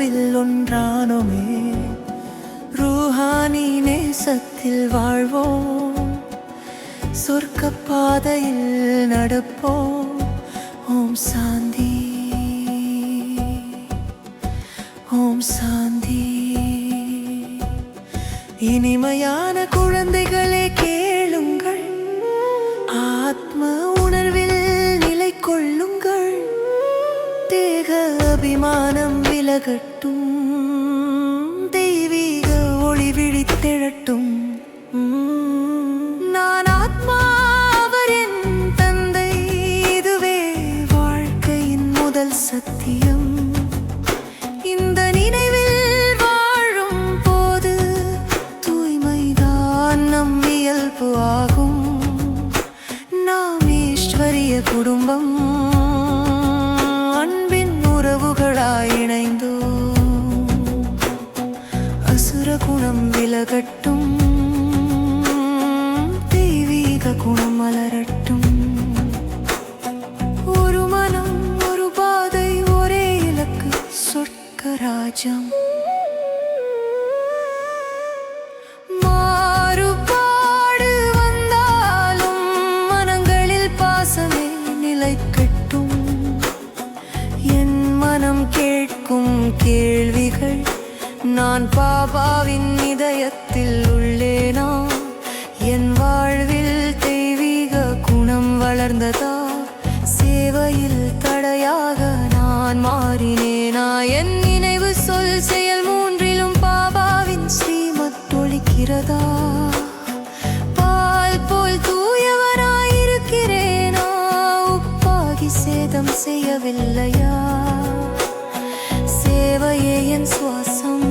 உறவில் ஒன்றானோமே. ரூஹானி நேசத்தில் வாழ்வோம், சொர்க்க பாதையில் நடப்போம். ஓம் சாந்தி, ஓம் சாந்தி. இனிமையான குழந்தைகளே கேளுங்கள், ஆத்ம உணர்வில் நிலை கொள்ளுங்கள். தேக அபிமானம் விலகட்டும், தெய்வீக ஒளி விழித்தெழட்டும். நான் ஆத்மா, அவர் என் தந்தை, இதுவே வாழ்க்கையின் முதல் சத்தியம். இந்த நினைவில் வாழும் போது தூய்மைதான் நம் இயல்பு ஆகும். நாம் ஈஸ்வரிய குடும்பம், அன்பின் உறவுகளாய் இணைந்தோம். அசுர குணம் விலகட்டும், தெய்வீக குணம் மலரட்டும். ஒரு மனம், ஒரு பாதை, ஒரே இலக்கு, சொர்க்க ராஜ்யம். மாறுபாடு வந்தாலும் மனங்களில் பாசமே நிலைக்கட்டும். என் மனம் கேட்கும் கேள்விகள், நான் பாபாவின் இதயத்தில் உள்ளேனா? என் வாழ்வில் தெய்வீக குணம் வளர்ந்ததா? சேவையில் தடையாக நான் மாறினேனா? என் நினைவு, சொல், செயல் மூன்றிலும் பாபாவின் ஸ்ரீமத் ஒலிக்கிறதா? பால் போல் தூயவனாயிருக்கிறேனா? உப்பாகி சேதம் செய்யவில்லையா? சேவையே என் சுவாசம்,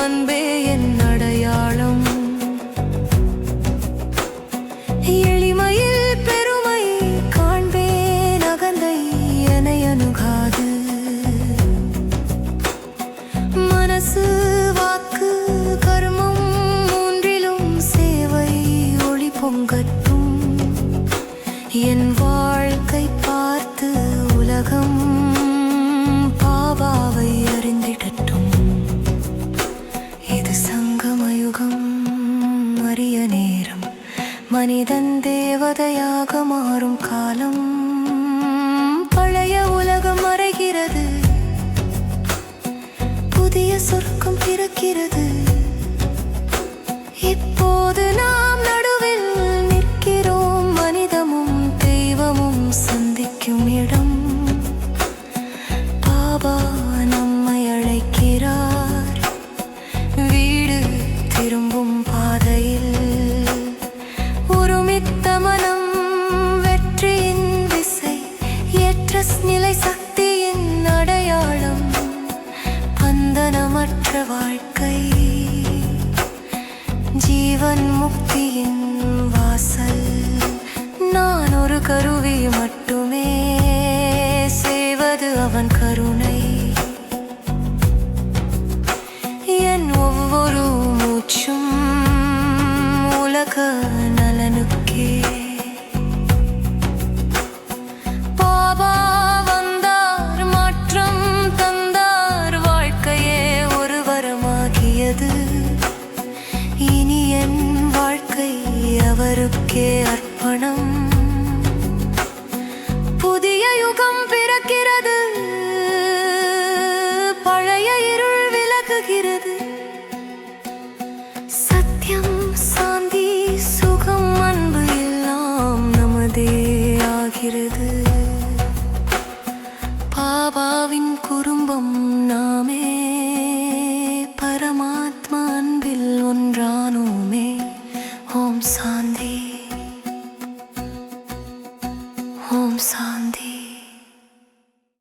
அன்பே என் அடையாளம். எளிமையில் பெருமை காண்பேன், அகந்தை என்னை அணுகாது. மனசு, வாக்கு, கர்மம் மூன்றிலும் சேவை ஒளி பொங்கட்டும். என் வாழ்க்கை பார்த்து உலகம் பாபாவை அறிந்திடட்டும். இது சங்கமயுகம், அரிய நேரம், மனிதன் தேவதையாக மாறும் காலம். பழைய உலகம் மறைகிறது, புதிய சொர்க்கம் பிறக்கிறது. இப்போது நாம் நடுவில் நிற்கிறோம், மனிதமும் தெய்வமும் சந்திக்கும் இடம். பாபா நம்மை அழைக்கிறார், வீடு திரும்பும் பாதையில். ஒருமித்த மனம், வெற்றியின் திசை, ஏற்ற நிலை, சக்தியின் அடையாளம். பந்தனமற்ற வாழ்க்கை, ஜீவன் முக்தியின் வாசல். நான் ஒரு கருவி மட்டுமே, செய்வது அவன் கருணை. என் ஒவ்வொரு மூச்சும் உலக நலனுக்கே. பாபா வந்தார், மாற்றம் தந்தார், வாழ்க்கையே ஒரு வரமாகியது. இனி என் வாழ்க்கை அவருக்கே அர்ப்பணம். புதிய யுகம் பிறக்கிறது, பழைய இருள் விலகுகிறது. சத்தியம், சாந்தி, சுகம், அன்பு எல்லாம் நமதே ஆகிறது. பாபாவின் குடும்பம்